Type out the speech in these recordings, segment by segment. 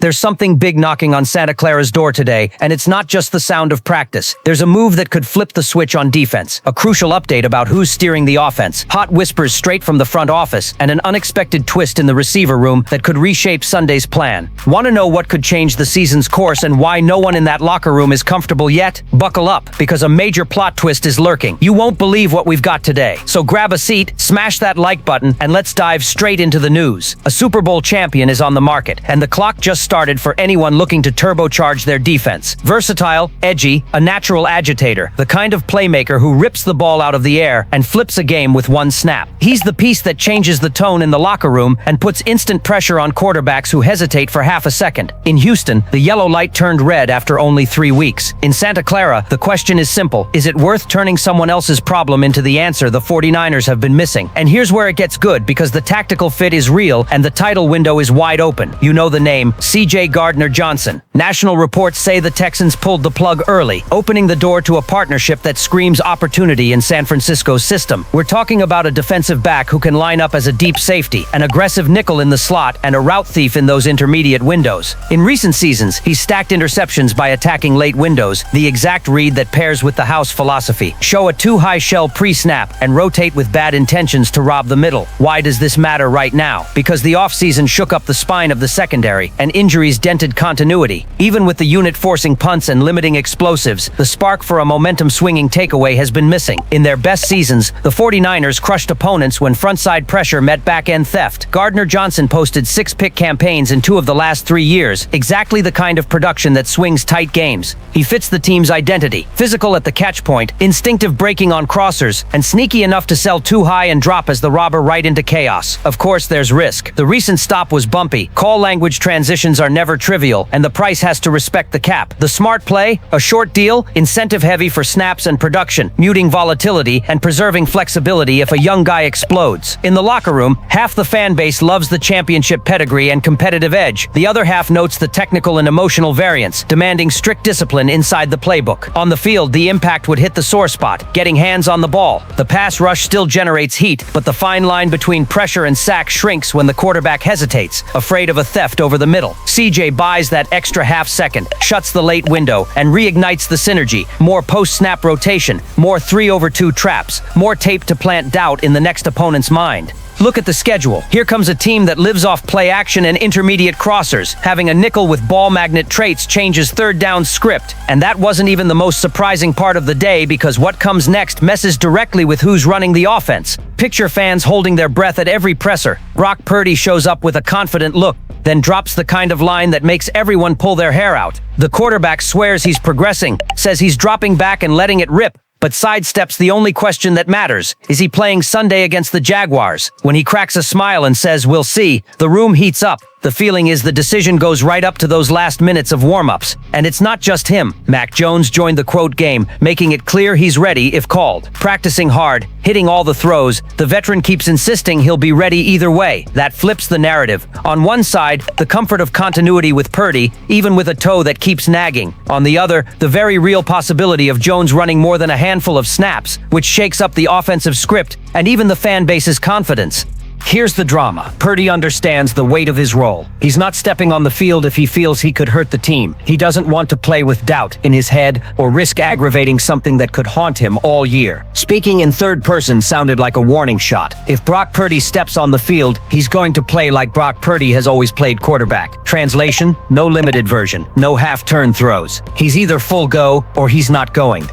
There's something big knocking on Santa Clara's door today, and it's not just the sound of practice. There's a move that could flip the switch on defense, a crucial update about who's steering the offense, hot whispers straight from the front office, and an unexpected twist in the receiver room that could reshape Sunday's plan. Want to know what could change the season's course and why no one in that locker room is comfortable yet? Buckle up, because a major plot twist is lurking. You won't believe what we've got today. So grab a seat, smash that like button, and let's dive straight into the news. A Super Bowl champion is on the market, and the clock just started for anyone looking to turbocharge their defense. Versatile, edgy, a natural agitator, the kind of playmaker who rips the ball out of the air and flips a game with one snap. He's the piece that changes the tone in the locker room and puts instant pressure on quarterbacks who hesitate for half a second. In Houston, the yellow light turned red after only 3 weeks. In Santa Clara, the question is simple. Is it worth turning someone else's problem into the answer the 49ers have been missing? And here's where it gets good, because the tactical fit is real and the title window is wide open. You know the name, C.J. Gardner-Johnson. National reports say the Texans pulled the plug early, opening the door to a partnership that screams opportunity in San Francisco's system. We're talking about a defensive back who can line up as a deep safety, an aggressive nickel in the slot, and a route thief in those intermediate windows. In recent seasons, he's stacked interceptions by attacking late windows, the exact read that pairs with the house philosophy. Show a too-high shell pre-snap and rotate with bad intentions to rob the middle. Why does this matter right now? Because the offseason shook up the spine of the secondary, and injuries dented continuity. Even with the unit forcing punts and limiting explosives, the spark for a momentum-swinging takeaway has been missing. In their best seasons, the 49ers crushed opponents when frontside pressure met back-end theft. Gardner-Johnson posted 6-pick campaigns in 2 of the last 3 years, exactly the kind of production that swings tight games. He fits the team's identity, physical at the catch point, instinctive breaking on crossers, and sneaky enough to sell too high and drop as the robber right into chaos. Of course, there's risk. The recent stop was bumpy. Call language transitions are never trivial, and the price has to respect the cap. The smart play, a short deal, incentive-heavy for snaps and production, muting volatility and preserving flexibility if a young guy explodes. In the locker room, half the fan base loves the championship pedigree and competitive edge. The other half notes the technical and emotional variance, demanding strict discipline inside the playbook. On the field, the impact would hit the sore spot, getting hands on the ball. The pass rush still generates heat, but the fine line between pressure and sack shrinks when the quarterback hesitates, afraid of a theft over the middle. CJ buys that extra half second, shuts the late window, and reignites the synergy. More post-snap rotation, more 3-over-2 traps, more tape to plant doubt in the next opponent's mind. Look at the schedule. Here comes a team that lives off play action and intermediate crossers. Having a nickel with ball magnet traits changes third down script. And that wasn't even the most surprising part of the day, because what comes next messes directly with who's running the offense. Picture fans holding their breath at every presser. Brock Purdy shows up with a confident look, then drops the kind of line that makes everyone pull their hair out. The quarterback swears he's progressing, says he's dropping back and letting it rip, but sidesteps the only question that matters. Is he playing Sunday against the Jaguars? When he cracks a smile and says, "We'll see," the room heats up. The feeling is the decision goes right up to those last minutes of warm-ups. And it's not just him. Mac Jones joined the quote game, making it clear he's ready if called. Practicing hard, hitting all the throws, the veteran keeps insisting he'll be ready either way. That flips the narrative. On one side, the comfort of continuity with Purdy, even with a toe that keeps nagging. On the other, the very real possibility of Jones running more than a handful of snaps, which shakes up the offensive script and even the fan base's confidence. Here's the drama. Purdy understands the weight of his role. He's not stepping on the field if he feels he could hurt the team. He doesn't want to play with doubt in his head or risk aggravating something that could haunt him all year. Speaking in third person sounded like a warning shot. If Brock Purdy steps on the field, he's going to play like Brock Purdy has always played quarterback. Translation: no limited version, no half-turn throws. He's either full go or he's not going.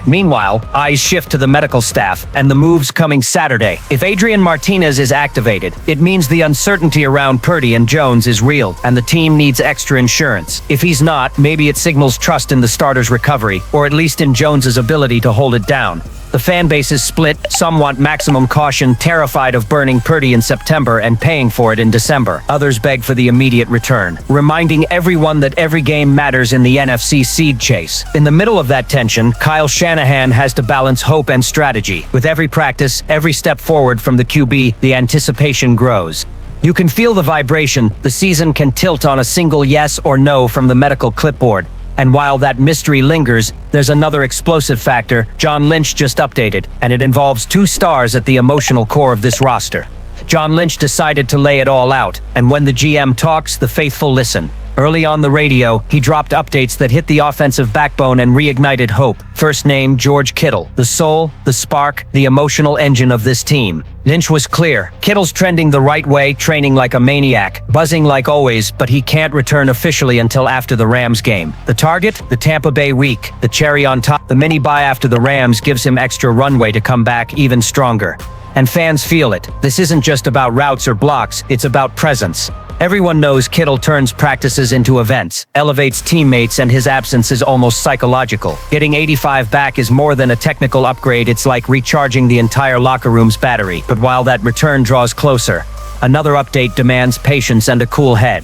Meanwhile, eyes shift to the medical staff and the moves coming Saturday. If Adrian Martinez is activated, it means the uncertainty around Purdy and Jones is real, and the team needs extra insurance. If he's not, maybe it signals trust in the starter's recovery, or at least in Jones's ability to hold it down. The fan base is split. Some want maximum caution, terrified of burning Purdy in September and paying for it in December. Others beg for the immediate return, reminding everyone that every game matters in the NFC seed chase. In the middle of that tension, Kyle Shanahan has to balance hope and strategy. With every practice, every step forward from the QB, the anticipation grows. You can feel the vibration. The season can tilt on a single yes or no from the medical clipboard. And while that mystery lingers, there's another explosive factor. John Lynch just updated, and it involves 2 stars at the emotional core of this roster. John Lynch decided to lay it all out, and when the GM talks, the faithful listen. Early on the radio, he dropped updates that hit the offensive backbone and reignited hope. First name, George Kittle, the soul, the spark, the emotional engine of this team. Lynch was clear. Kittle's trending the right way, training like a maniac, buzzing like always, but he can't return officially until after the Rams game. The target? The Tampa Bay week. The cherry on top. The mini bye after the Rams gives him extra runway to come back even stronger. And fans feel it. This isn't just about routes or blocks, it's about presence. Everyone knows Kittle turns practices into events, elevates teammates, and his absence is almost psychological. Getting 85 back is more than a technical upgrade, it's like recharging the entire locker room's battery. But while that return draws closer, another update demands patience and a cool head.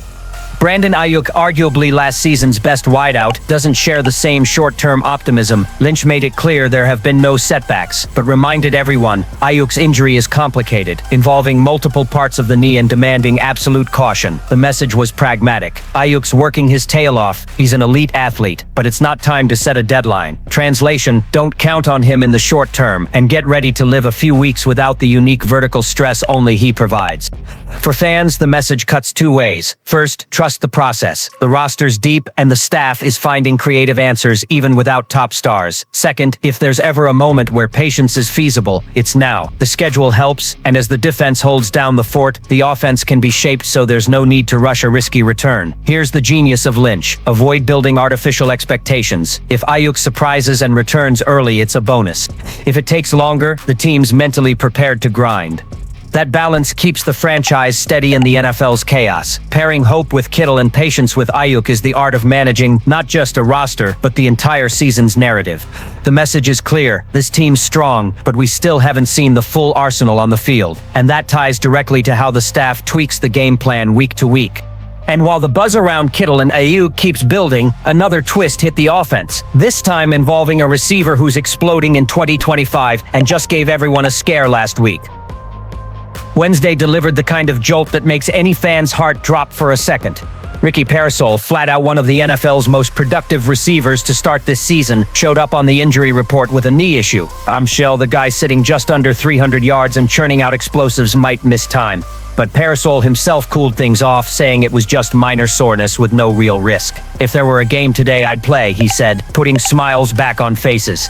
Brandon Ayuk, arguably last season's best wideout, doesn't share the same short-term optimism. Lynch made it clear there have been no setbacks, but reminded everyone, Ayuk's injury is complicated, involving multiple parts of the knee and demanding absolute caution. The message was pragmatic. Ayuk's working his tail off, he's an elite athlete, but it's not time to set a deadline. Translation, don't count on him in the short term, and get ready to live a few weeks without the unique vertical stress only he provides. For fans, the message cuts two ways. First, trust the process. The roster's deep and the staff is finding creative answers even without top stars. Second, if there's ever a moment where patience is feasible, it's now. The schedule helps, and as the defense holds down the fort, the offense can be shaped so there's no need to rush a risky return. Here's the genius of Lynch. Avoid building artificial expectations. If Ayuk surprises and returns early, it's a bonus. If it takes longer, the team's mentally prepared to grind. That balance keeps the franchise steady in the NFL's chaos. Pairing hope with Kittle and patience with Ayuk is the art of managing not just a roster, but the entire season's narrative. The message is clear, this team's strong, but we still haven't seen the full arsenal on the field. And that ties directly to how the staff tweaks the game plan week to week. And while the buzz around Kittle and Ayuk keeps building, another twist hit the offense. This time involving a receiver who's exploding in 2025 and just gave everyone a scare last week. Wednesday delivered the kind of jolt that makes any fan's heart drop for a second. Ricky Parasol, flat out one of the NFL's most productive receivers to start this season, showed up on the injury report with a knee issue. I'm sure the guy sitting just under 300 yards and churning out explosives might miss time. But Parasol himself cooled things off, saying it was just minor soreness with no real risk. If there were a game today, I'd play, he said, putting smiles back on faces.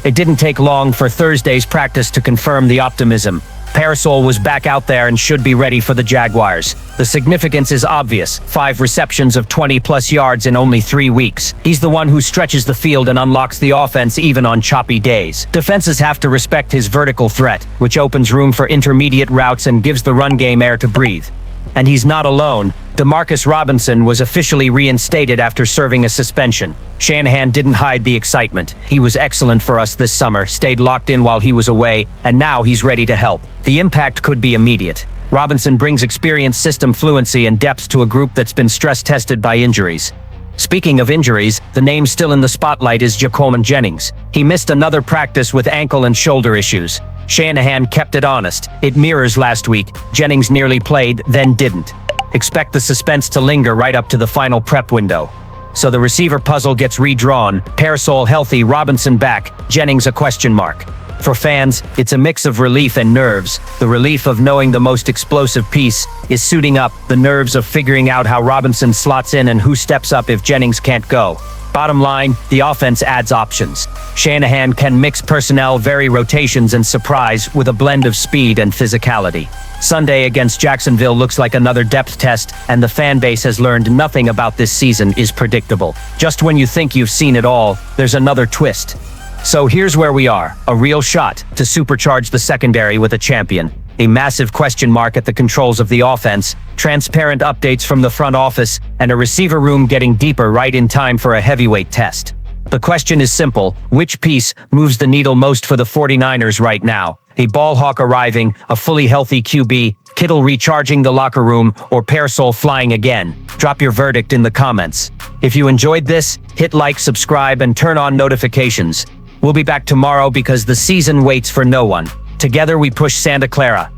It didn't take long for Thursday's practice to confirm the optimism. Parasol was back out there and should be ready for the Jaguars. The significance is obvious. 5 receptions of 20-plus yards in only 3 weeks. He's the one who stretches the field and unlocks the offense even on choppy days. Defenses have to respect his vertical threat, which opens room for intermediate routes and gives the run game air to breathe. And he's not alone. Demarcus Robinson was officially reinstated after serving a suspension. Shanahan didn't hide the excitement. He was excellent for us this summer, stayed locked in while he was away, and now he's ready to help. The impact could be immediate. Robinson brings experience, system fluency, and depth to a group that's been stress-tested by injuries. Speaking of injuries, the name still in the spotlight is Jacoman Jennings. He missed another practice with ankle and shoulder issues. Shanahan kept it honest. It mirrors last week. Jennings nearly played, then didn't. Expect the suspense to linger right up to the final prep window. So the receiver puzzle gets redrawn. Parasol healthy, Robinson back, Jennings a question mark. For fans, it's a mix of relief and nerves. The relief of knowing the most explosive piece is suiting up, the nerves of figuring out how Robinson slots in and who steps up if Jennings can't go. Bottom line, the offense adds options. Shanahan can mix personnel, vary rotations, and surprise with a blend of speed and physicality. Sunday against Jacksonville looks like another depth test, and the fan base has learned nothing about this season is predictable. Just when you think you've seen it all, there's another twist. So here's where we are, a real shot to supercharge the secondary with a champion. A massive question mark at the controls of the offense, transparent updates from the front office, and a receiver room getting deeper right in time for a heavyweight test. The question is simple, which piece moves the needle most for the 49ers right now? A ball hawk arriving, a fully healthy QB, Kittle recharging the locker room, or Parasol flying again? Drop your verdict in the comments. If you enjoyed this, hit like, subscribe, and turn on notifications. We'll be back tomorrow because the season waits for no one. Together we push Santa Clara.